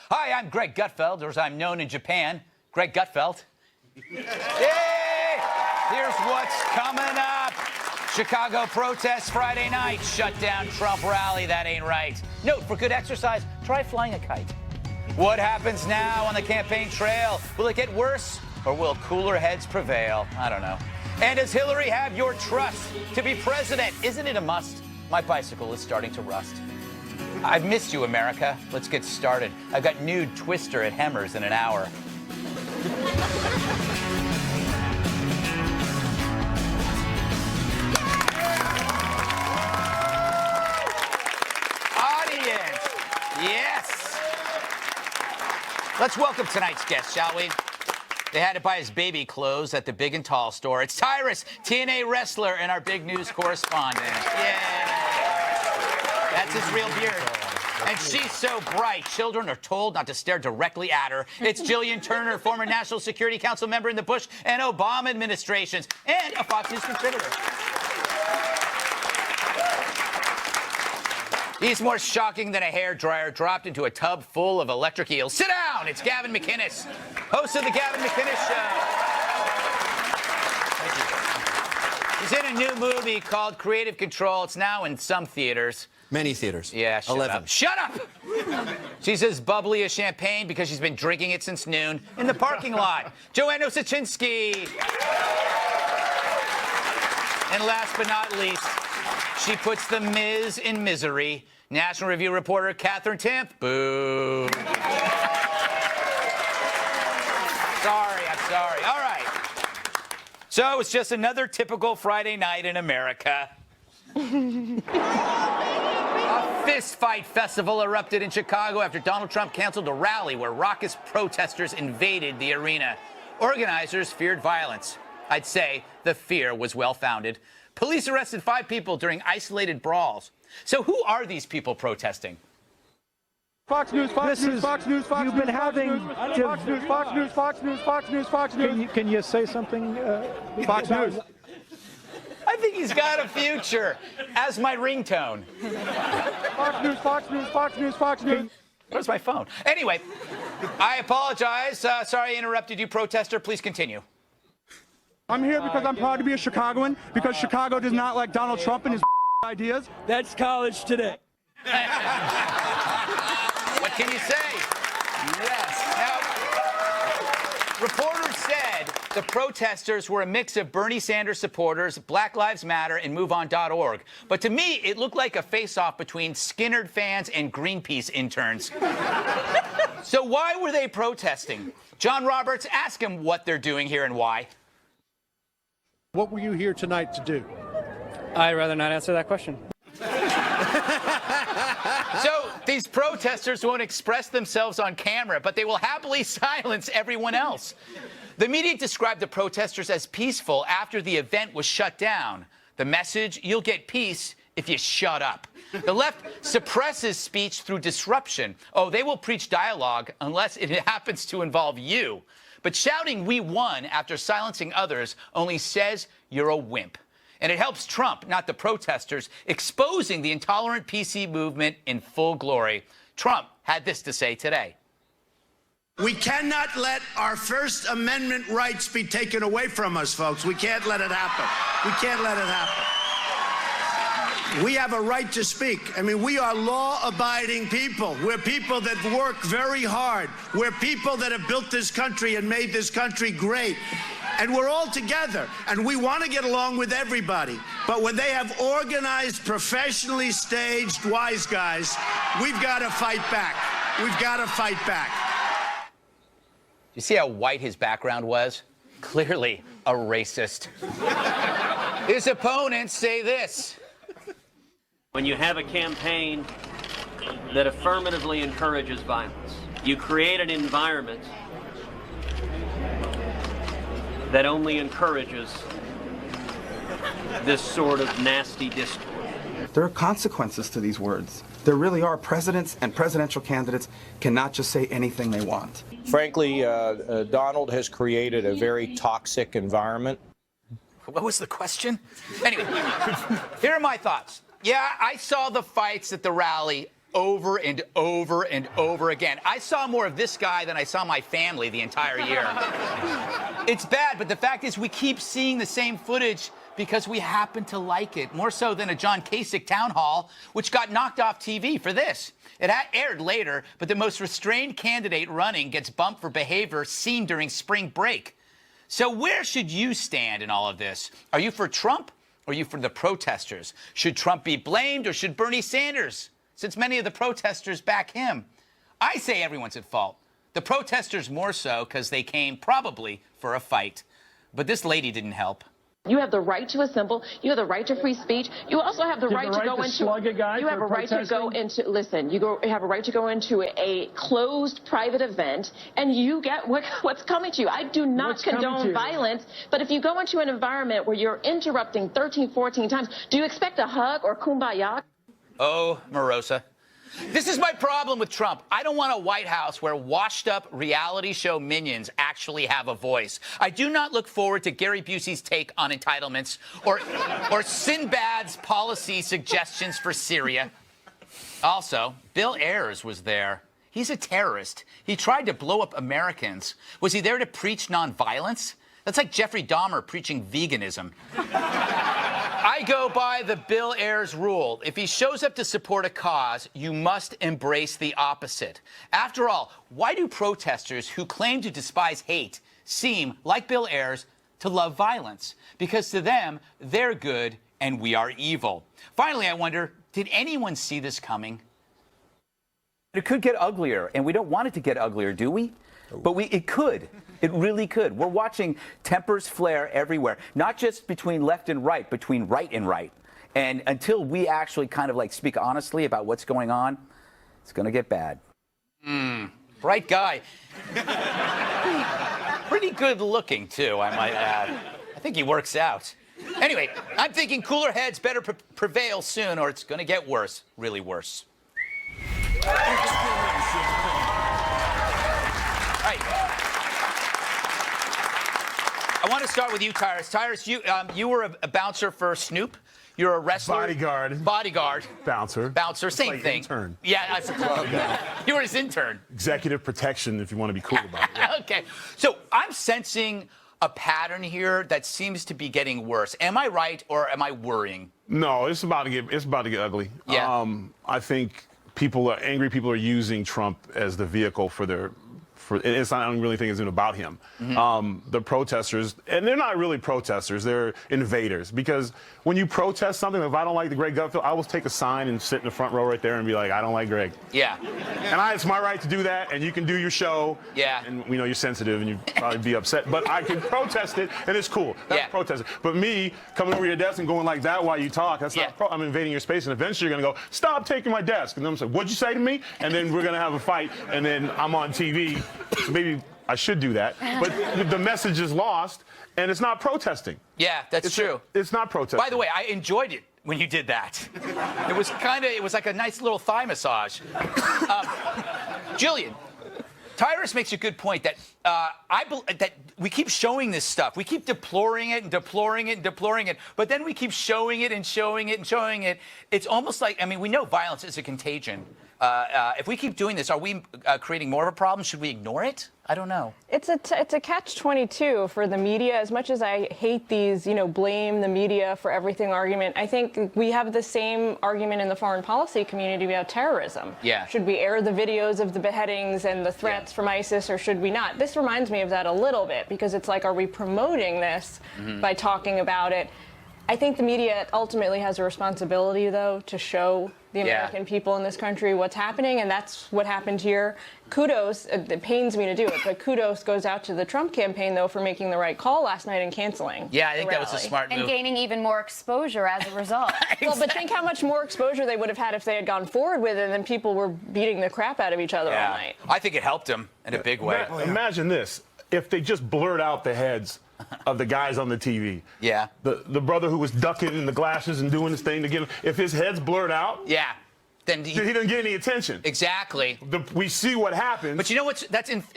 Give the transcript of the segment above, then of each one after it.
Hi, I'm Greg Gutfeld, or as I'm known in Japan, Greg Gutfeld. Yay! Here's what's coming up. Chicago protests Friday night. Shut down Trump rally. That ain't right. Note, for good exercise, try flying a kite. What happens now on the campaign trail? Will it get worse, or will cooler heads prevail? I don't know. And does Hillary have your trust to be president? Isn't it a must? My bicycle is starting to rust. I've missed you, America. Let's get started. I've got nude Twister at Hemmers in an hour. Audience, yes. Let's welcome tonight's guest, shall we? They had to buy his baby clothes at the Big and Tall store. It's Tyrus, TNA wrestler, and our big news correspondent. Yeah. That's his real beard. And she's so bright, children are told not to stare directly at her. It's Gillian Turner, former National Security Council member in the Bush and Obama administrations, and a Fox News contributor. He's more shocking than a hairdryer dropped into a tub full of electric eels. Sit down! It's Gavin McInnes, host of the Gavin McInnes Show. He's in a new movie called Creative Control. It's now in some theaters. Many theaters. Yeah, shut 11. up. Shut up! She's as bubbly as champagne because she's been drinking it since noon in the parking lot. Joanne Nosuchinsky. And last but not least, she puts the Miz in misery. National Review reporter Katherine Timpf. Boo. I'm sorry. All right. So it's just another typical Friday night in America. A fistfight festival erupted in Chicago after Donald Trump canceled a rally where raucous protesters invaded the arena. Organizers feared violence. I'd say the fear was well-founded. Police arrested 5 people during isolated brawls. So who are these people protesting? Fox News, Fox News, Fox News, Fox News, Fox News, Fox News, Fox News, Fox News, Fox News, Fox News. Can you say something? Fox News. I think he's got a future as my ringtone. Fox News, Fox News, Fox News, Fox News. Where's my phone? Anyway, I apologize. Sorry I interrupted you, protester. Please continue. I'm here because I'm proud to be a Chicagoan, because Chicago does not like Donald Trump and his ideas. That's college today. What can you say? Yes. Now, reporters said the protesters were a mix of Bernie Sanders supporters, Black Lives Matter, and MoveOn.org. But to me, it looked like a face-off between Skinnerd fans and Greenpeace interns. So why were they protesting? John Roberts, ask him what they're doing here and why. What were you here tonight to do? I'd rather not answer that question. So these protesters won't express themselves on camera, but they will happily silence everyone else. The media described the protesters as peaceful after the event was shut down. The message, you'll get peace if you shut up. The left suppresses speech through disruption. Oh, they will preach dialogue unless it happens to involve you. But shouting "we won" after silencing others only says you're a wimp. And it helps Trump, not the protesters, exposing the intolerant PC movement in full glory. Trump had this to say today. We cannot let our First Amendment rights be taken away from us, folks. We can't let it happen. We can't let it happen. We have a right to speak. I mean, we are law-abiding people. We're people that work very hard. We're people that have built this country and made this country great. And we're all together, and we want to get along with everybody. But when they have organized, professionally staged wise guys, we've got to fight back. We've got to fight back. You see how white his background was? Clearly a racist. His opponents say this. When you have a campaign that affirmatively encourages violence, you create an environment that only encourages this sort of nasty discourse. There are consequences to these words. There really are. Presidents and presidential candidates cannot just say anything they want. Frankly, Donald has created a very toxic environment. What was the question? Anyway, here are my thoughts. Yeah, I saw the fights at the rally. over and over and over again. I saw more of this guy than I saw my family the entire year. It's bad, but the fact is we keep seeing the same footage because we happen to like it, more so than a John Kasich town hall, which got knocked off TV for this. It aired later, but the most restrained candidate running gets bumped for behavior seen during spring break. So where should you stand in all of this? Are you for Trump or are you for the protesters? Should Trump be blamed or should Bernie Sanders, since many of the protesters back him? I say everyone's at fault. The protesters more so because they came probably for a fight. But this lady didn't help. You have the right to assemble. You have the right to free speech. You also have the right to go into. You have a right to go into. Listen, you have a right to go into a closed private event, and you get what's coming to you. I do not condone violence, but if you go into an environment where you're interrupting 13, 14 times, do you expect a hug or kumbaya? Oh, Marosa. This is my problem with Trump. I don't want a White House where washed-up reality show minions actually have a voice. I do not look forward to Gary Busey's take on entitlements or Sinbad's policy suggestions for Syria. Also, Bill Ayers was there. He's a terrorist. He tried to blow up Americans. Was he there to preach nonviolence? That's like Jeffrey Dahmer preaching veganism. I go by the Bill Ayers rule. If he shows up to support a cause, you must embrace the opposite. After all, why do protesters who claim to despise hate seem, like Bill Ayers, to love violence? Because to them, they're good and we are evil. Finally, I wonder, did anyone see this coming? It could get uglier, and we don't want it to get uglier, do we? But it could. It really could. We're watching tempers flare everywhere, not just between left and right, between right and right. And until we actually kind of like speak honestly about what's going on, it's going to get bad. Bright guy. Pretty good looking, too, I might add. I think he works out. Anyway, I'm thinking cooler heads better prevail soon, or it's going to get worse, really worse. All right. I want to start with you, Tyrus. Tyrus, you were a bouncer for Snoop. You're a wrestler. Bodyguard. Bouncer, same like thing. Intern. Yeah, you were his intern. Executive protection, if you want to be cool about it. Yeah. Okay. So I'm sensing a pattern here that seems to be getting worse. Am I right, or am I worrying? No, it's about to get ugly. Yeah. I think angry people are using Trump as the vehicle for their. It's not, I don't really think it's even about him. Mm-hmm. The protesters, and they're not really protesters, they're invaders. Because when you protest something, if I don't like the Greg Gutfeld, I will take a sign and sit in the front row right there and be like, I don't like Greg. Yeah. And it's my right to do that, and you can do your show. Yeah. And we know you're sensitive and you'd probably be upset, but I can protest it, and it's cool. That's protesting. But me coming over your desk and going like that while you talk, that's not I'm invading your space, and eventually you're going to go, stop taking my desk. And then I'm going to say, what'd you say to me? And then we're going to have a fight, and then I'm on TV. So maybe I should do that, but the message is lost, and it's not protesting. Yeah, that's true. It's not protesting. By the way, I enjoyed it when you did that. It was like a nice little thigh massage. Gillian, Tyrus makes a good point that that we keep showing this stuff. We keep deploring it and deploring it and deploring it, but then we keep showing it and showing it and showing it. It's almost like, I mean, we know violence is a contagion. If we keep doing this, are we creating more of a problem? Should we ignore it? I don't know. It's a catch-22 for the media. As much as I hate these, blame the media for everything argument, I think we have the same argument in the foreign policy community about terrorism. Yeah. Should we air the videos of the beheadings and the threats from ISIS, or should we not? This reminds me of that a little bit, because it's like, are we promoting this by talking about it? I think the media ultimately has a responsibility, though, to show the American people in this country what's happening, and that's what happened here. Kudos, it pains me to do it, but kudos goes out to the Trump campaign, though, for making the right call last night and canceling. Yeah, I think that was a smart move. And gaining even more exposure as a result. Well, but think how much more exposure they would have had if they had gone forward with it, and then people were beating the crap out of each other all night. I think it helped him in a big way. Imagine this. If they just blurred out the heads of the guys on the TV. Yeah. The brother who was ducking in the glasses and doing his thing to get him. If his head's blurred out. Yeah. Then he doesn't get any attention. Exactly. We see what happens. But you know what's offensive?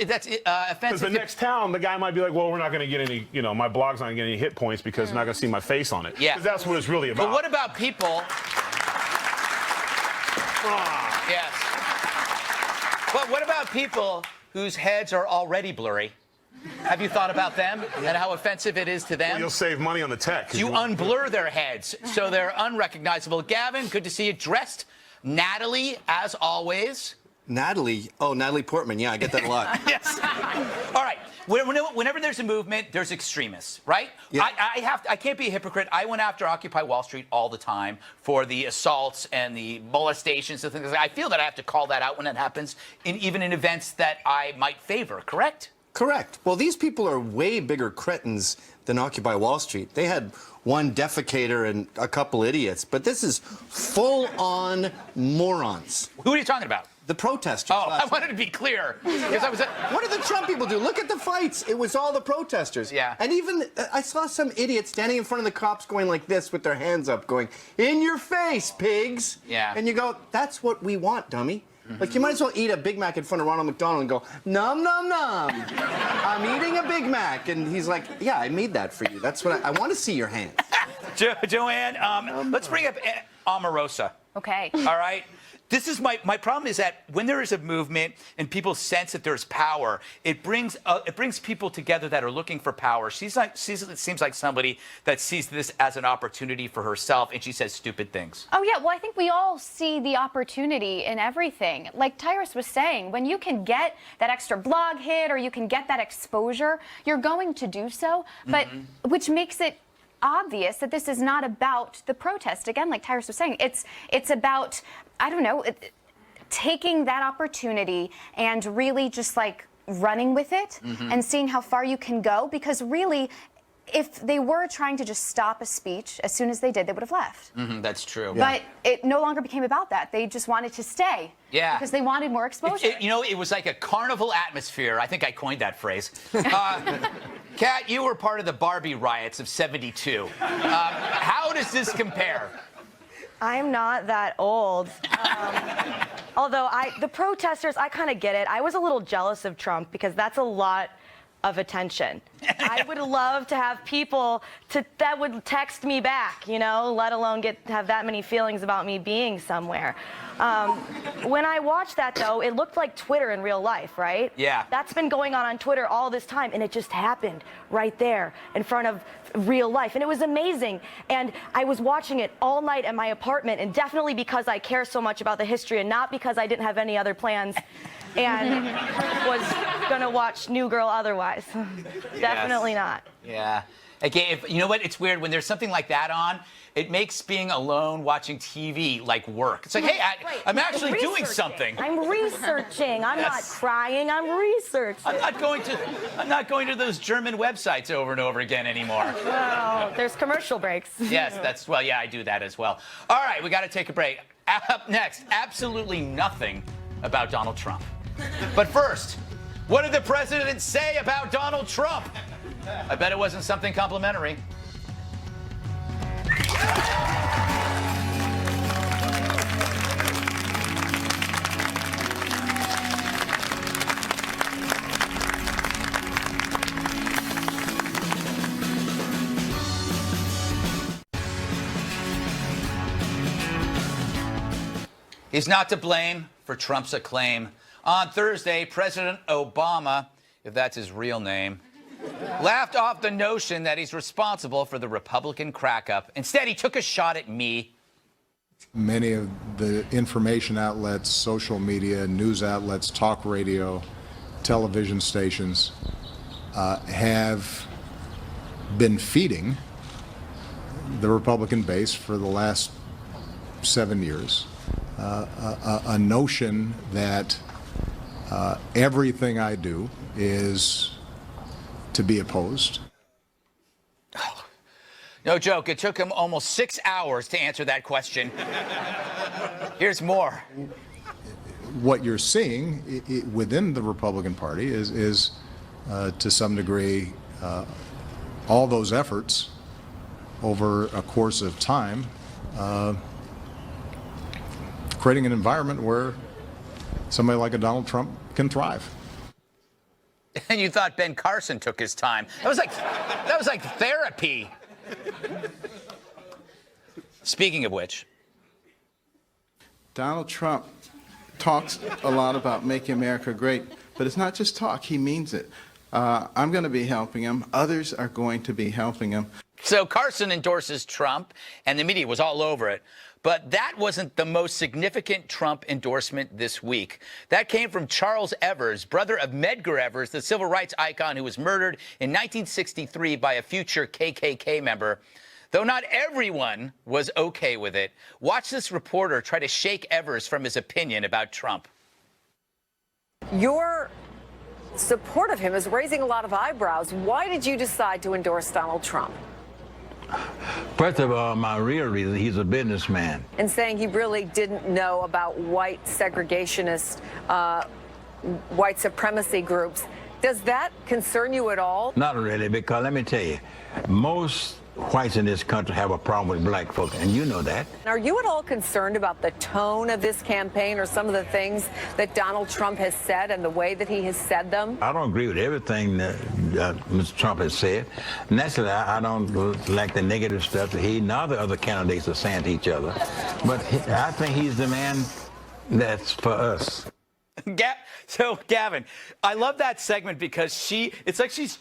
Because the next town, the guy might be like, well, we're not going to get any, my blog's not going to get any hit points because you're not going to see my face on it. Yeah. Because that's what it's really about. But what about people? Yes. But what about people whose heads are already blurry? Have you thought about them and how offensive it is to them? Well, you'll save money on the tech. You unblur their heads so they're unrecognizable. Gavin, good to see you dressed. Natalie, as always. Natalie? Oh, Natalie Portman. Yeah, I get that a lot. Yes. All right. Whenever there's a movement, there's extremists, right? Yeah. I can't be a hypocrite. I went after Occupy Wall Street all the time for the assaults and the molestations and things like that. I feel that I have to call that out when it happens, even in events that I might favor, correct? Correct. Well, these people are way bigger cretins than Occupy Wall Street. They had one defecator and a couple idiots, but this is full-on morons. Who are you talking about? The protesters. Oh, I wanted to be clear. Because what did the Trump people do? Look at the fights. It was all the protesters. Yeah. And even, I saw some idiot standing in front of the cops going like this with their hands up, going, "In your face, pigs." Yeah. And you go, that's what we want, dummy. Like, you might as well eat a Big Mac in front of Ronald McDonald and go, "Nom, nom, nom. I'm eating a Big Mac." And he's like, "Yeah, I made that for you. That's what I want to see your hands." Joanne, let's bring up Omarosa. Okay. All right? This is my problem is that when there is a movement and people sense that there's power, it brings people together that are looking for power. It seems like somebody that sees this as an opportunity for herself, and she says stupid things. Oh, yeah. Well, I think we all see the opportunity in everything. Like Tyrus was saying, when you can get that extra blog hit or you can get that exposure, you're going to do so, but which makes it obvious that this is not about the protest. Again, like Tyrus was saying, it's about, I don't know, taking that opportunity and really just like running with it and seeing how far you can go, because really, if they were trying to just stop a speech, as soon as they did, they would have left. That's true. But it no longer became about that. They just wanted to stay. Yeah. Because they wanted more exposure. It was like a carnival atmosphere. I think I coined that phrase. Kat, you were part of the Barbie riots of '72. How does this compare? I'm not that old. Although the protesters, I kind of get it. I was a little jealous of Trump because that's a lot of attention. I would love to have people that would text me back, you know, let alone have that many feelings about me being somewhere. When I watched that, though, it looked like Twitter in real life, right? Yeah. That's been going on Twitter all this time, and it just happened right there in front of real life, and it was amazing. And I was watching it all night at my apartment, and definitely because I care so much about the history and not because I didn't have any other plans and was gonna watch New Girl otherwise. Definitely not. Yeah. Okay, you know what? It's weird when there's something like that on. It makes being alone watching TV like work. It's like, hey, I'm actually doing something. I'm researching. I'm not crying. I'm researching. I'm not going to those German websites over and over again anymore. Well, there's commercial breaks. Yes, I do that as well. All right, we got to take a break. Up next, absolutely nothing about Donald Trump. But first, what did the president say about Donald Trump? I bet it wasn't something complimentary. He's not to blame for Trump's acclaim. On Thursday, President Obama, if that's his real name, laughed off the notion that he's responsible for the Republican crack-up. Instead, he took a shot at me. Many of the information outlets, social media, news outlets, talk radio, television stations have been feeding the Republican base for the last 7 years a notion that everything I do is to be opposed. No joke, it took him almost 6 hours to answer that question. Here's more. What you're seeing within the Republican Party is to some degree, all those efforts over a course of time, creating an environment where somebody like a Donald Trump can thrive. And you thought Ben Carson took his time. That was like therapy. Speaking of which, Donald Trump talks a lot about making America great, but it's not just talk. He means it. I'm going to be helping him. Others are going to be helping him. So Carson endorses Trump, and the media was all over it. But that wasn't the most significant Trump endorsement this week. That came from Charles Evers, brother of Medgar Evers, the civil rights icon who was murdered in 1963 by a future KKK member. Though not everyone was okay with it. Watch this reporter try to shake Evers from his opinion about Trump. Your support of him is raising a lot of eyebrows. Why did you decide to endorse Donald Trump? First of all, my real reason, he's a businessman. And saying he really didn't know about white segregationist, white supremacy groups. Does that concern you at all? Not really, because let me tell you, most whites in this country have a problem with black folk, and you know that. Are you at all concerned about the tone of this campaign or some of the things that Donald Trump has said and the way that he has said them? I don't agree with everything that Mr. Trump has said. Naturally, I don't like the negative stuff that he and all the other candidates are saying to each other. But I think he's the man that's for us. So, Gavin, I love that segment because it's like she's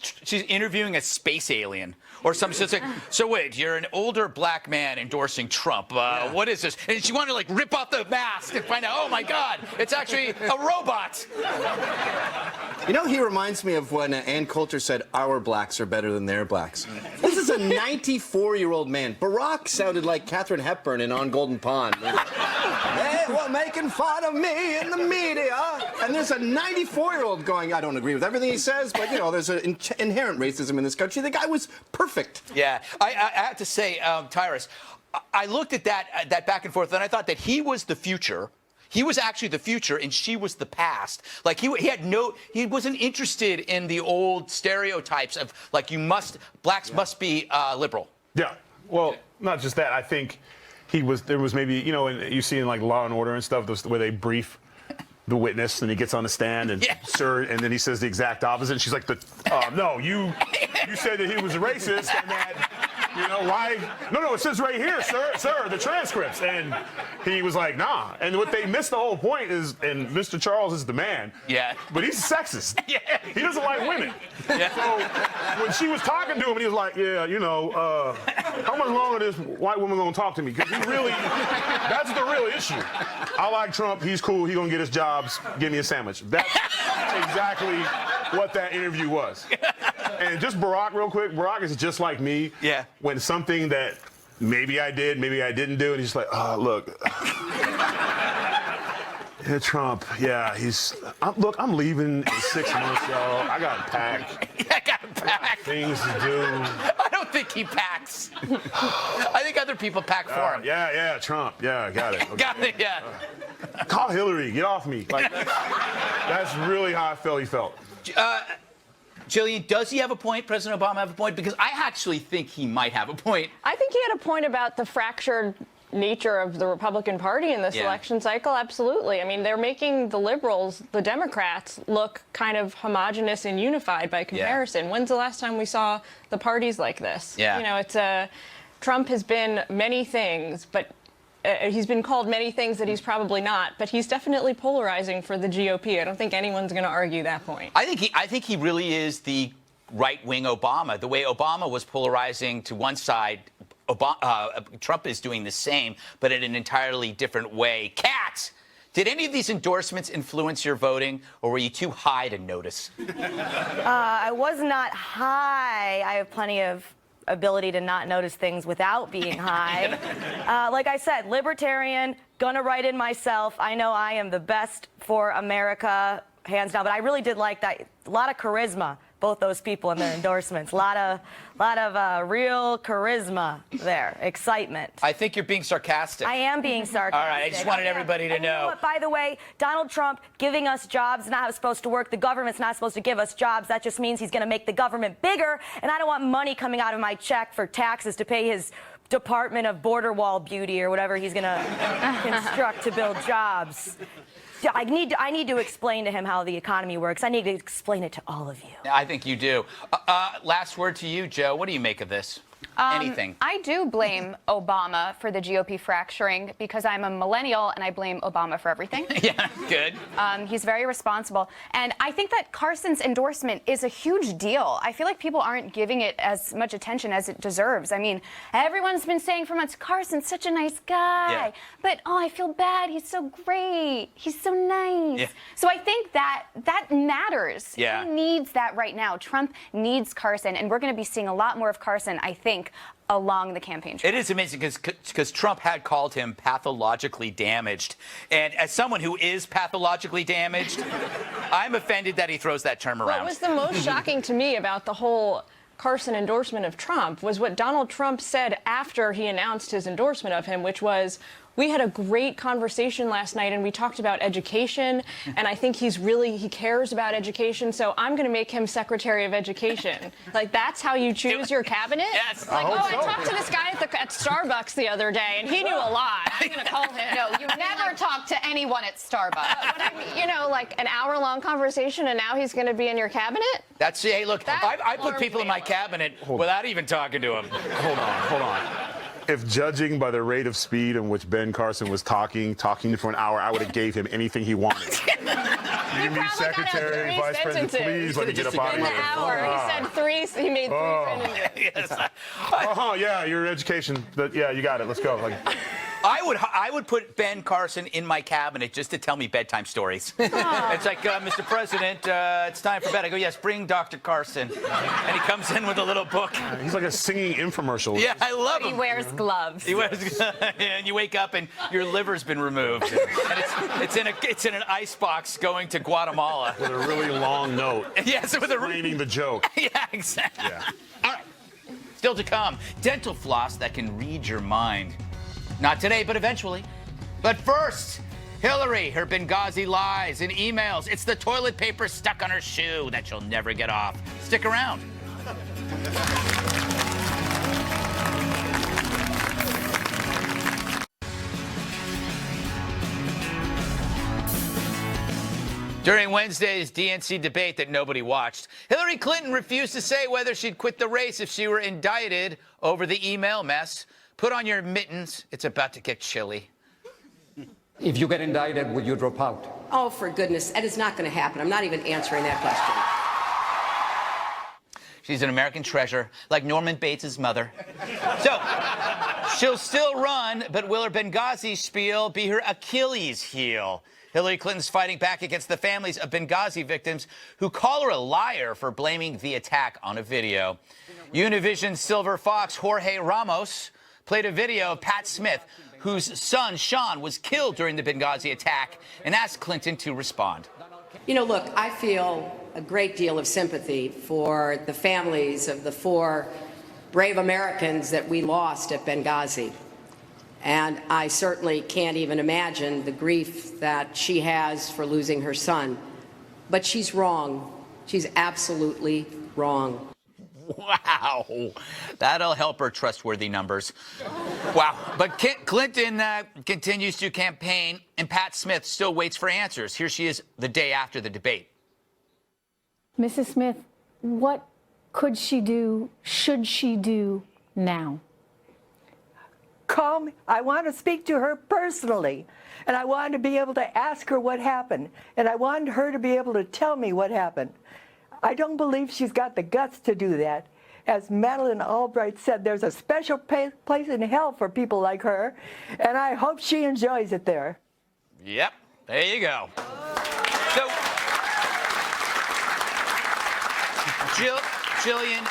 interviewing a space alien or something. So it's like, so wait, you're an older black man endorsing Trump. What is this? And she wanted to, like, rip off the mask and find out, oh, my God, it's actually a robot. You know, he reminds me of when Ann Coulter said, our blacks are better than their blacks. This is a 94-year-old man. Barack sounded like Katharine Hepburn in On Golden Pond. They were making fun of me in the media. And there's a 94-year-old going, I don't agree with everything he says, but, you know, there's an inherent racism in this country. The guy was perfect. Yeah. I have to say, Tyrus, I looked at that back and forth, and I thought that he was the future. He was actually the future, and she was the past. Like, he wasn't interested in the old stereotypes of, like, blacks must be liberal. Yeah. Well, not just that. I think there was maybe, you know, and you see in, like, Law and Order and stuff, where they brief the witness and he gets on the stand and sir, and then he says the exact opposite. And she's like, no, you said that he was a racist and that, you know, why? No, it says right here, sir, the transcripts. And he was like, nah. And what they missed the whole point is, and Mr. Charles is the man. Yeah. But he's sexist. Yeah. He doesn't like women. Yeah. So when she was talking to him, and he was like, yeah, you know, how much longer this white woman gonna talk to me? Because that's the real issue. I like Trump. He's cool. He gonna get his jobs. Give me a sandwich. That's exactly what that interview was. And just Barack, real quick. Barack is just like me. Yeah. When something that maybe I did, maybe I didn't do, and he's like, look. Yeah, Trump. Yeah, look, I'm leaving in 6 months, y'all. I got to pack. Yeah, I got to pack. Things to do. I don't think he packs. I think other people pack for him. Yeah, Trump. Yeah, got it. Okay. Got it, yeah. Call Hillary. Get off me. Like, that's really how I felt he felt. Gillian, does he have a point? President Obama have a point? Because I actually think he might have a point. I think he had a point about the fractured nature of the Republican Party in this election cycle. Absolutely. I mean, they're making the liberals, the Democrats, look kind of homogenous and unified by comparison. Yeah. When's the last time we saw the parties like this? Yeah. You know, Trump has been many things, but he's been called many things that he's probably not, but he's definitely polarizing for the GOP. I don't think anyone's going to argue that point. I think he really is the right-wing Obama. The way Obama was polarizing to one side, Trump is doing the same, but in an entirely different way. Kat, did any of these endorsements influence your voting, or were you too high to notice? I was not high. I have plenty of ability to not notice things without being high. Like I said, libertarian, gonna write in myself. I know I am the best for America, hands down, but I really did like that. A lot of charisma, both those people in their endorsements. A lot of real charisma there, excitement. I think you're being sarcastic. I am being sarcastic. All right, I just wanted everybody to know. You know what, by the way, Donald Trump giving us jobs is not how it's supposed to work. The government's not supposed to give us jobs. That just means he's going to make the government bigger, and I don't want money coming out of my check for taxes to pay his Department of Border Wall Beauty or whatever he's going to construct to build jobs. I need to explain to him how the economy works. I need to explain it to all of you. I think you do. Last word to you, Joe. What do you make of this? Anything. I do blame Obama for the GOP fracturing because I'm a millennial and I blame Obama for everything. Yeah, good. He's very responsible. And I think that Carson's endorsement is a huge deal. I feel like people aren't giving it as much attention as it deserves. I mean, everyone's been saying for months, Carson's such a nice guy. Yeah. But, oh, I feel bad. He's so great. He's so nice. Yeah. So I think that matters. Yeah. He needs that right now. Trump needs Carson. And we're going to be seeing a lot more of Carson, I think, along the campaign trail. It is amazing because Trump had called him pathologically damaged. And as someone who is pathologically damaged, I'm offended that he throws that term around. What was the most shocking to me about the whole Carson endorsement of Trump was what Donald Trump said after he announced his endorsement of him, which was, we had a great conversation last night and we talked about education, and I think he cares about education, so I'm going to make him Secretary of Education. Like, that's how you choose your cabinet? Yes. Like, I talked to this guy at Starbucks the other day and he knew a lot. I'm going to call him. No, you never talk to anyone at Starbucks. But I mean, you know, like an hour-long conversation and now he's going to be in your cabinet? That's, hey, look, I put people in my cabinet without even talking to them. Hold on. If judging by the rate of speed in which Ben Carson was talking for an hour, I would have gave him anything he wanted. You mean secretary, vice president, please let me get up out of in here. the hour. He said three, so he made three sentences. Yeah, your education. Yeah, you got it. Let's go. Like, I would put Ben Carson in my cabinet just to tell me bedtime stories. It's like, Mr. President, it's time for bed. I go, yes, bring Dr. Carson. And he comes in with a little book. He's like a singing infomercial. Yeah, I love him. He wears gloves. He wears, and you wake up and your liver's been removed. And it's in an ice box going to Guatemala. With a really long note. Yes, with explaining the joke. Yeah, exactly. Yeah. All right. Still to come, dental floss that can read your mind. Not today, but eventually. But first, Hillary, her Benghazi lies and emails. It's the toilet paper stuck on her shoe that she'll never get off. Stick around. During Wednesday's DNC debate that nobody watched, Hillary Clinton refused to say whether she'd quit the race if she were indicted over the email mess. Put on your mittens. It's about to get chilly. If you get indicted, will you drop out? Oh, for goodness, that is not going to happen. I'm not even answering that question. She's an American treasure, like Norman Bates' mother. So, she'll still run, but will her Benghazi spiel be her Achilles heel? Hillary Clinton's fighting back against the families of Benghazi victims who call her a liar for blaming the attack on a video. Univision's Silver Fox Jorge Ramos played a video of Pat Smith, whose son, Sean, was killed during the Benghazi attack, and asked Clinton to respond. You know, look, I feel a great deal of sympathy for the families of the 4 brave Americans that we lost at Benghazi. And I certainly can't even imagine the grief that she has for losing her son. But she's wrong. She's absolutely wrong. Wow. That'll help her trustworthy numbers. Wow. But Clinton continues to campaign, and Pat Smith still waits for answers. Here she is the day after the debate. Mrs. Smith, what could she do, should she do now? Call me. I want to speak to her personally, and I wanted to be able to ask her what happened, and I wanted her to be able to tell me what happened. I don't believe she's got the guts to do that. As Madeleine Albright said, there's a special place in hell for people like her, and I hope she enjoys it there. Yep, there you go. So, Gillian,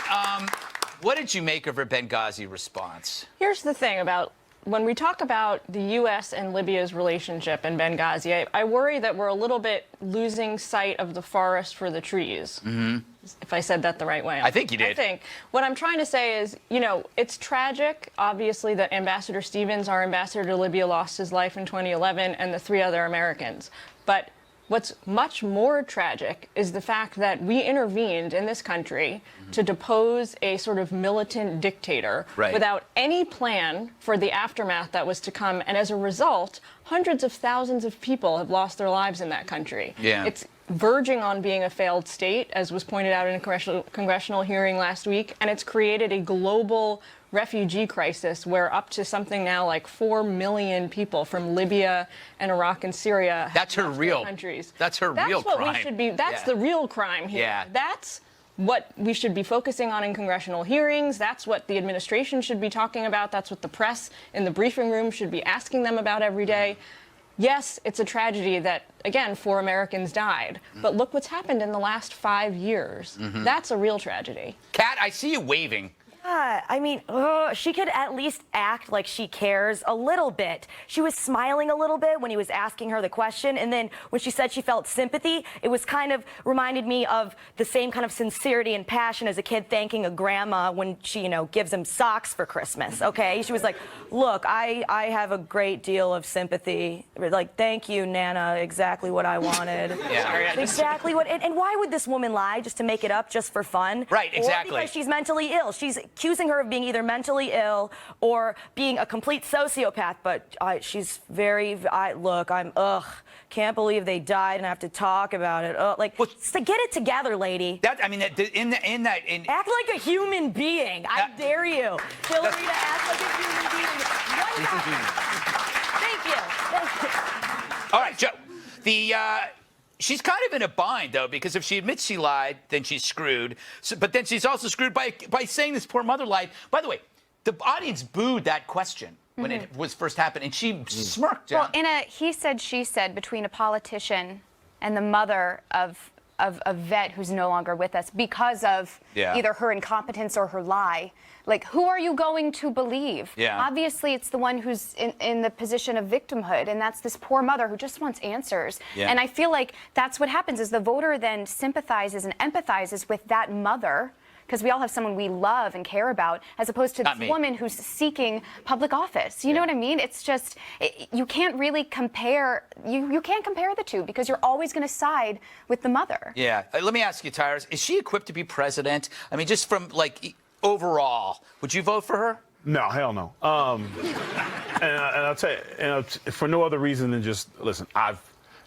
what did you make of her Benghazi response? Here's the thing about when we talk about the U.S. and Libya's relationship in Benghazi, I worry that we're a little bit losing sight of the forest for the trees. Mm-hmm. If I said that the right way. I think you did. I think. What I'm trying to say is, you know, it's tragic, obviously, that Ambassador Stevens, our ambassador to Libya, lost his life in 2011, and the 3 other Americans. But what's much more tragic is the fact that we intervened in this country to depose a sort of militant dictator without any plan for the aftermath that was to come. And as a result, hundreds of thousands of people have lost their lives in that country. Yeah. verging on being a failed state, as was pointed out in a congressional hearing last week, and it's created a global refugee crisis where up to something now like 4 million people from Libya and Iraq and Syria That's her real countries. That's her real what crime. we should be. That's the real crime here. Yeah. That's what we should be focusing on in congressional hearings. That's what the administration should be talking about. That's what the press in the briefing room should be asking them about every day. Yes, it's a tragedy that, again, 4 Americans died. But look what's happened in the last 5 years. That's a real tragedy. Kat, I see you waving. Yeah, I mean, she could at least act like she cares a little bit. She was smiling a little bit when he was asking her the question, and then when she said she felt sympathy, it was kind of reminded me of the same kind of sincerity and passion as a kid thanking a grandma when she, you know, gives him socks for Christmas, okay? She was like, look, I have a great deal of sympathy. Like, thank you, Nana, exactly what I wanted. Yeah. Exactly what, and why would this woman lie just to make it up just for fun? Right, exactly. Or because she's mentally ill. She's accusing her of being either mentally ill or being a complete sociopath, but she's very, look, can't believe they died and I have to talk about it. So get it together, lady. Act like a human being. I dare you, Hillary, to act like a human being. Thank you. All right, Joe. She's kind of in a bind, though, because if she admits she lied, then she's screwed. But then she's also screwed by saying this poor mother lied. By the way, the audience booed that question when it was first happened, and she smirked. Well, in a he said, she said between a politician and the mother of a vet who's no longer with us because of either her incompetence or her lie. Like, who are you going to believe? Yeah. Obviously, it's the one who's in the position of victimhood, and that's this poor mother who just wants answers. Yeah. And I feel like that's what happens is the voter then sympathizes and empathizes with that mother, because we all have someone we love and care about, as opposed to this woman who's seeking public office. You know what I mean? It's just, you can't really compare, you can't compare the two, because you're always going to side with the mother. Yeah. Let me ask you, Tyrus, is she equipped to be president? I mean, just from, like, overall, would you vote for her? No, hell no. And I'll tell you, for no other reason than just, listen, I've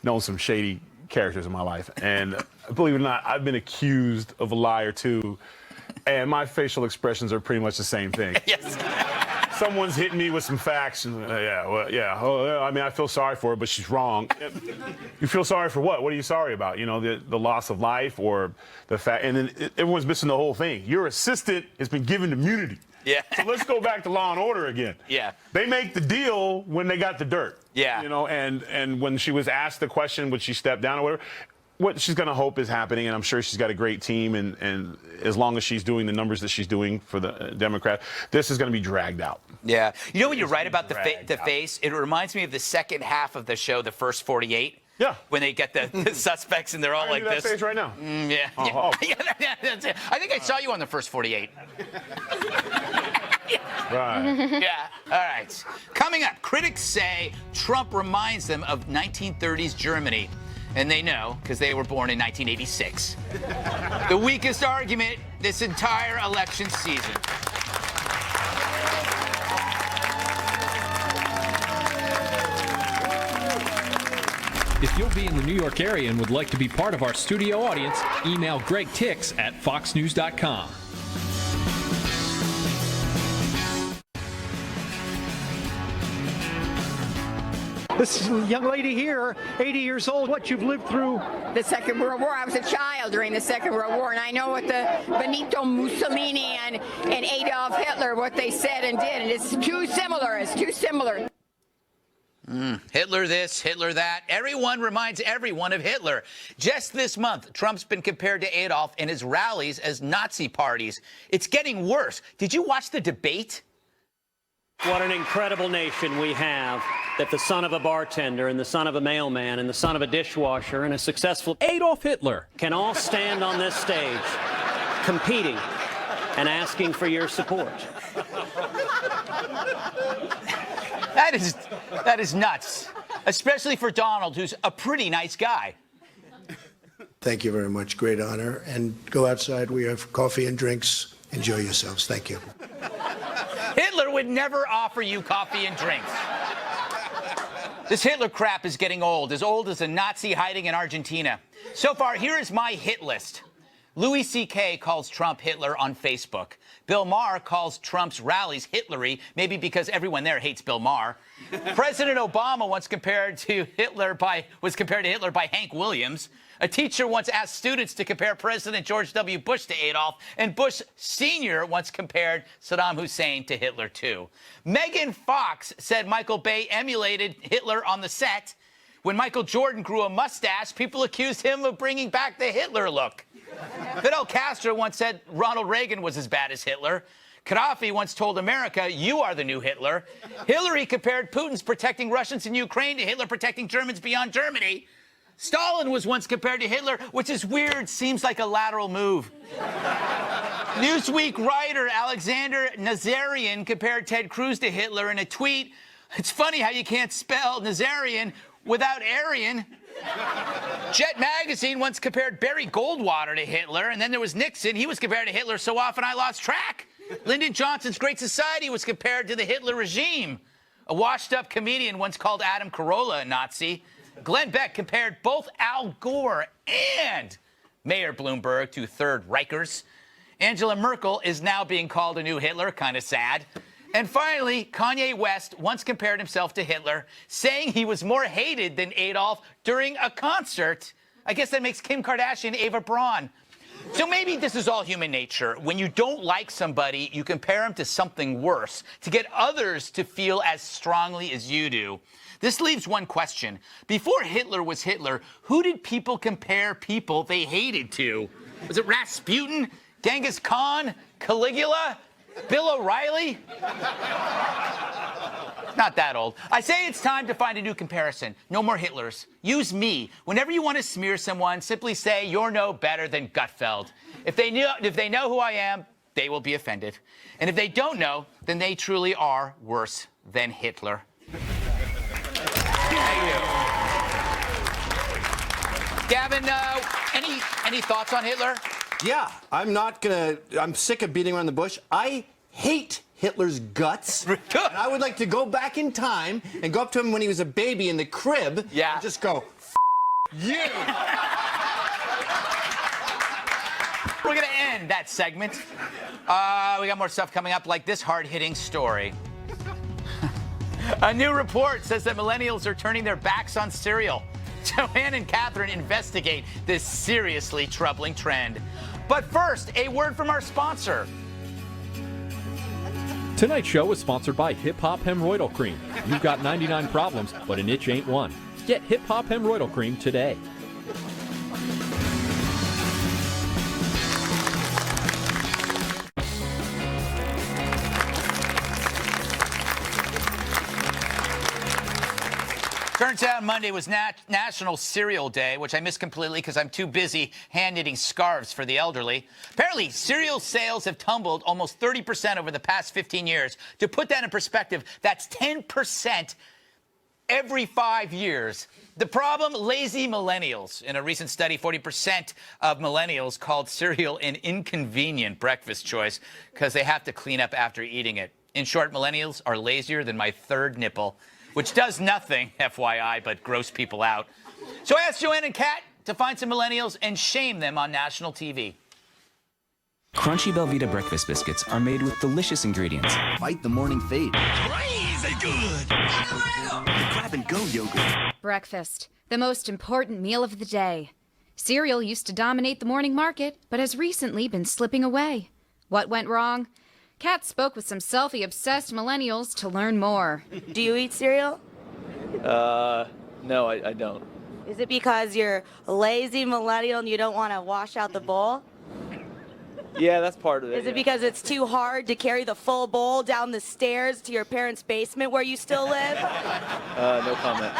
known some shady characters in my life, and believe it or not, I've been accused of a lie or two, and my facial expressions are pretty much the same thing. Yes. Someone's hitting me with some facts, and I mean, I feel sorry for her, but she's wrong. You feel sorry for what? What are you sorry about? You know, the loss of life or the fact, and then everyone's missing the whole thing. Your assistant has been given immunity. Yeah. So let's go back to Law and Order again. Yeah. They make the deal when they got the dirt. Yeah. You know, and when she was asked the question, would she step down or whatever, what she's going to hope is happening, and I'm sure she's got a great team, and as long as she's doing the numbers that she's doing for the Democrat, this is going to be dragged out. Yeah. You know when you're right about the face? It reminds me of the second half of the show, The First 48. Yeah. When they get the suspects and they're all like this. That face right now. Yeah. Yeah, that's it. I think I saw you on The First 48. Right. Yeah. All right. Coming up, critics say Trump reminds them of 1930s Germany. And they know, because they were born in 1986. The weakest argument this entire election season. If you'll be in the New York area and would like to be part of our studio audience, email Greg Tix at foxnews.com. This young lady here, 80 years old, what you've lived through. The Second World War. I was a child during the Second World War, and I know what the Benito Mussolini and Adolf Hitler, what they said and did, and it's too similar. It's too similar. Hitler this, Hitler that. Everyone reminds everyone of Hitler. Just this month, Trump's been compared to Adolf and his rallies as Nazi parties. It's getting worse. Did you watch the debate? What an incredible nation we have, that the son of a bartender and the son of a mailman and the son of a dishwasher and a successful Adolf Hitler can all stand on this stage competing and asking for your support. That is nuts, especially for Donald, who's a pretty nice guy. Thank you very much. Great honor. And go outside. We have coffee and drinks. Enjoy yourselves. Thank you. Hitler would never offer you coffee and drinks. This Hitler crap is getting old as a Nazi hiding in Argentina. So far, here is my hit list. Louis C.K. calls Trump Hitler on Facebook. Bill Maher calls Trump's rallies Hitlery, maybe because everyone there hates Bill Maher. President Obama was compared to Hitler by Hank Williams. A teacher once asked students to compare President George W. Bush to Adolf, and Bush Sr. once compared Saddam Hussein to Hitler, too. Megan Fox said Michael Bay emulated Hitler on the set. When Michael Jordan grew a mustache, people accused him of bringing back the Hitler look. Fidel Castro once said Ronald Reagan was as bad as Hitler. Gaddafi once told America, you are the new Hitler. Hillary compared Putin's protecting Russians in Ukraine to Hitler protecting Germans beyond Germany. Stalin was once compared to Hitler, which is weird, seems like a lateral move. Newsweek writer Alexander Nazarian compared Ted Cruz to Hitler in a tweet. It's funny how you can't spell Nazarian without Aryan. Jet Magazine once compared Barry Goldwater to Hitler, and then there was Nixon. He was compared to Hitler so often I lost track. Lyndon Johnson's Great Society was compared to the Hitler regime. A washed-up comedian once called Adam Carolla a Nazi. Glenn Beck compared both Al Gore and Mayor Bloomberg to Third Reichers. Angela Merkel is now being called a new Hitler, kind of sad. And finally, Kanye West once compared himself to Hitler, saying he was more hated than Adolf during a concert. I guess that makes Kim Kardashian Ava Braun. So maybe this is all human nature. When you don't like somebody, you compare them to something worse to get others to feel as strongly as you do. This leaves one question. Before Hitler was Hitler, who did people compare people they hated to? Was it Rasputin? Genghis Khan? Caligula? Bill O'Reilly? Not that old. I say it's time to find a new comparison. No more Hitlers. Use me. Whenever you want to smear someone, simply say you're no better than Gutfeld. If they know who I am, they will be offended. And if they don't know, then they truly are worse than Hitler. Thank you. Gavin, any thoughts on Hitler? Yeah, I'm sick of beating around the bush. I hate Hitler's guts. And I would like to go back in time and go up to him when he was a baby in the crib and just go, you. We're going to end that segment. We got more stuff coming up, like this hard-hitting story. A new report says that millennials are turning their backs on cereal. Joanne and Katherine investigate this seriously troubling trend. But first, a word from our sponsor. Tonight's show is sponsored by Hip Hop Hemorrhoidal Cream. You've got 99 problems, but an itch ain't one. Get Hip Hop Hemorrhoidal Cream today. Turns out Monday was National Cereal Day, which I missed completely because I'm too busy hand-knitting scarves for the elderly. Apparently, cereal sales have tumbled almost 30% over the past 15 years. To put that in perspective, that's 10% every 5 years. The problem, lazy millennials. In a recent study, 40% of millennials called cereal an inconvenient breakfast choice because they have to clean up after eating it. In short, millennials are lazier than my third nipple, which does nothing, FYI, but gross people out. So I asked Joanne and Kat to find some millennials and shame them on national TV. Crunchy Belvita breakfast biscuits are made with delicious ingredients. Fight the morning fade. Crazy good! The grab-and-go yogurt. Breakfast, the most important meal of the day. Cereal used to dominate the morning market, but has recently been slipping away. What went wrong? Kat spoke with some selfie-obsessed millennials to learn more. Do you eat cereal? No, I don't. Is it because you're a lazy millennial and you don't want to wash out the bowl? Yeah, that's part of it. Is it because it's too hard to carry the full bowl down the stairs to your parents' basement where you still live? No comment.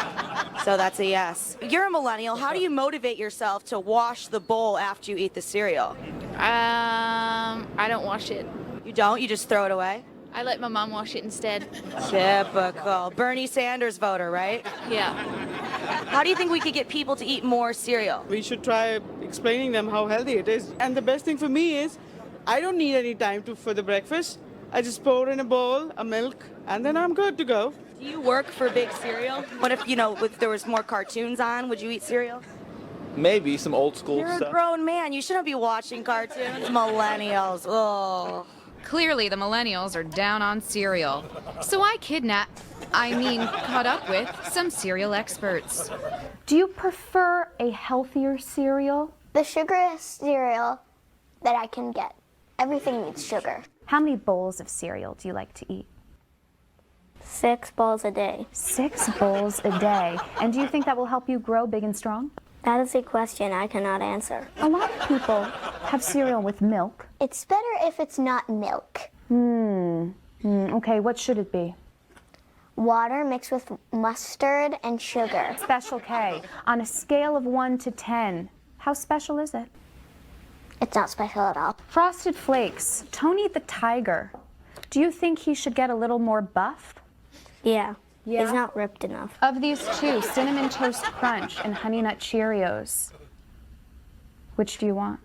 So that's a yes. You're a millennial. How do you motivate yourself to wash the bowl after you eat the cereal? I don't wash it. You don't? You just throw it away? I let my mom wash it instead. Typical. Bernie Sanders voter, right? Yeah. How do you think we could get people to eat more cereal? We should try explaining them how healthy it is. And the best thing for me is I don't need any time for the breakfast. I just pour in a bowl, a milk, and then I'm good to go. Do you work for Big Cereal? What if, if there was more cartoons on, would you eat cereal? Maybe some old school You're stuff. a grown man. You shouldn't be watching cartoons. Millennials. Oh. Clearly, the millennials are down on cereal. So I caught up with some cereal experts. Do you prefer a healthier cereal? The sugariest cereal that I can get. Everything needs sugar. How many bowls of cereal do you like to eat? 6 bowls a day. 6 bowls a day. And do you think that will help you grow big and strong? That is a question I cannot answer. A lot of people have cereal with milk. It's better if it's not milk. Okay, what should it be? Water mixed with mustard and sugar. Special K. On a scale of 1 to 10, how special is it? It's not special at all. Frosted Flakes. Tony the Tiger. Do you think he should get a little more buff? Yeah. He's not ripped enough. Of these two, Cinnamon Toast Crunch and Honey Nut Cheerios, which do you want?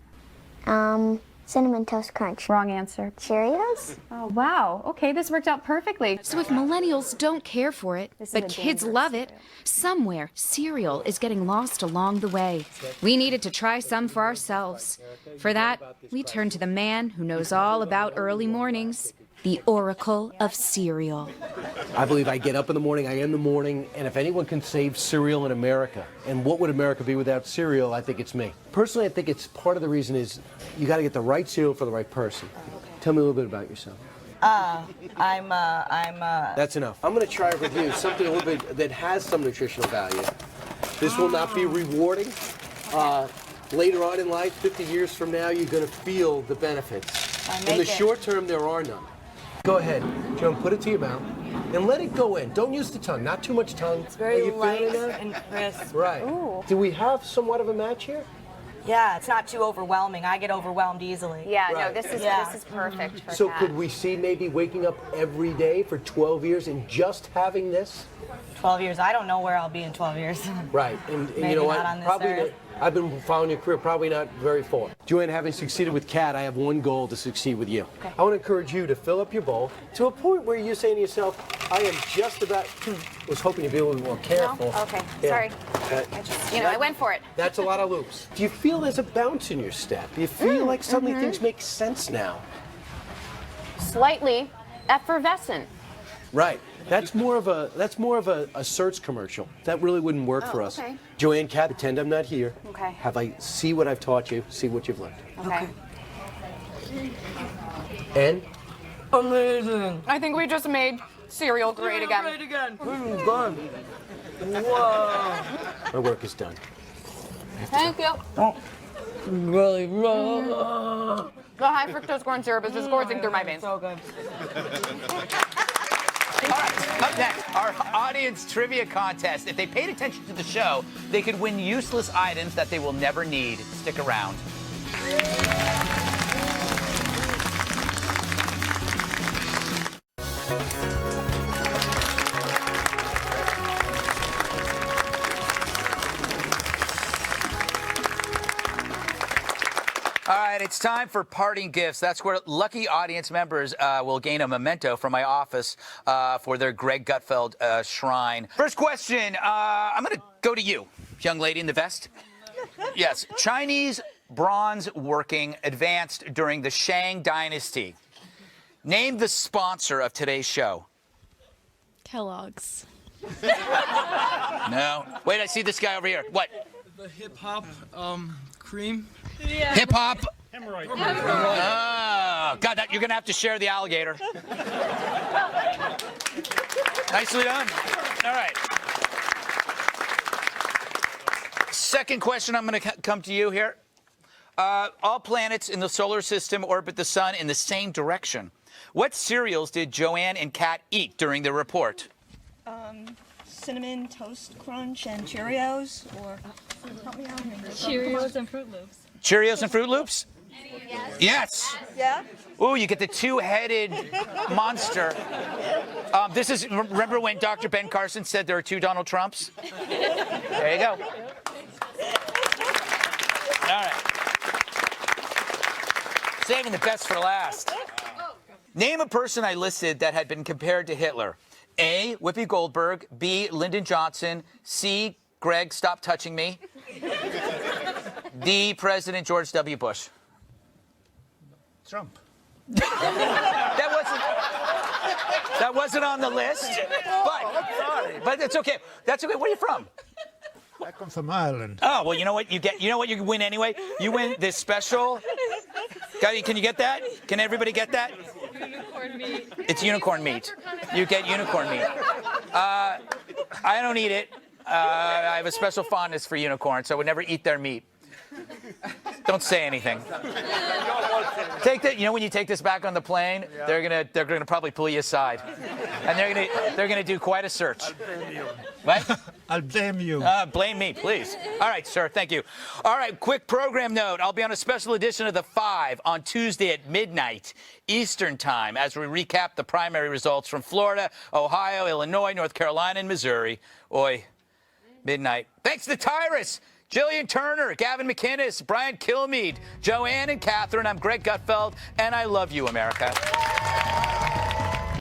Cinnamon Toast Crunch. Wrong answer. Cheerios? Oh, wow. Okay, this worked out perfectly. So if millennials don't care for it, but kids love it, somewhere cereal is getting lost along the way. We needed to try some for ourselves. For that, we turned to the man who knows all about early mornings, the Oracle of Cereal. I believe I get up in the morning, I am the morning, and if anyone can save cereal in America, and what would America be without cereal, I think it's me. Personally, I think it's part of the reason is you got to get the right cereal for the right person. Tell me a little bit about yourself. That's enough. I'm going to try it with you, something a little bit that has some nutritional value. This will not be rewarding. Later on in life, 50 years from now, you're going to feel the benefits. In the short term, there are none. Go ahead, Joan, put it to your mouth and let it go in. Don't use the tongue, not too much tongue. It's very Are you light feeling that? and crisp. Right. Ooh. Do we have somewhat of a match here? Yeah, it's not too overwhelming. I get overwhelmed easily. Yeah, Right. no, this is perfect for So Kat. could we see maybe waking up every day for 12 years and just having this? 12 years. I don't know where I'll be in 12 years. Right, and Maybe you know not what? on this Probably earth. I've been following your career, probably not very far. Joanne, having succeeded with Kat, I have one goal to succeed with you. Okay. I want to encourage you to fill up your bowl to a point where you're saying to yourself, I am just about, was hoping to be a little more careful. No? Okay, Yeah. sorry. I went for it. That's a lot of loops. Do you feel there's a bounce in your step? Do you feel like suddenly things make sense now? Slightly effervescent. Right. That's more of a search commercial. That really wouldn't work for us. okay. Joanne, Kat, pretend I'm not here. Okay. See what I've taught you, see what you've learned. Okay. And? Amazing. I think we just made cereal great again. Great again. Whoa. My work is done. Thank you. Really? The high fructose corn syrup is just coursing through my veins. So good. All right, up next, our audience trivia contest. If they paid attention to the show, they could win useless items that they will never need. Stick around. All right, it's time for parting gifts. That's where lucky audience members will gain a memento from my office for their Greg Gutfeld shrine. First question, I'm going to go to you, young lady in the vest. Yes, Chinese bronze working advanced during the Shang Dynasty. Name the sponsor of today's show. Kellogg's. No. Wait, I see this guy over here. What? The hip-hop cream. Yeah. Hip hop. Hemorrhoid. Oh, God, you're going to have to share the alligator. Nicely done. All right. Second question, I'm going to come to you here. All planets in the solar system orbit the sun in the same direction. What cereals did Joanne and Kat eat during the report? Cinnamon Toast Crunch and Cheerios, or Cheerios and Fruit Loops. Cheerios and Fruit Loops? Yes. Yeah? Ooh, you get the two-headed monster. This is, remember when Dr. Ben Carson said there are two Donald Trumps? There you go. All right. Saving the best for last. Name a person I listed that had been compared to Hitler. A, Whoopi Goldberg. B, Lyndon Johnson. C, Greg, stop touching me. The President George W. Bush. Trump. That wasn't on the list, but it's okay. That's okay. Where are you from? I come from Ireland. Oh, well, you know what you get? You know what you win anyway? You win this special. Can you get that? Can everybody get that? Unicorn meat. It's unicorn meat. You get unicorn meat. I don't eat it. I have a special fondness for unicorns, so I would never eat their meat. Don't say anything. Take that. You know when you take this back on the plane, they're gonna probably pull you aside, and they're gonna do quite a search. I'll blame you. What? I'll blame you. Blame me, please. All right, sir. Thank you. All right. Quick program note. I'll be on a special edition of The Five on Tuesday at midnight Eastern Time as we recap the primary results from Florida, Ohio, Illinois, North Carolina, and Missouri. Oi, midnight. Thanks to Tyrus, Gillian Turner, Gavin McInnes, Brian Kilmeade, Joanne and Katherine. I'm Greg Gutfeld, and I love you, America.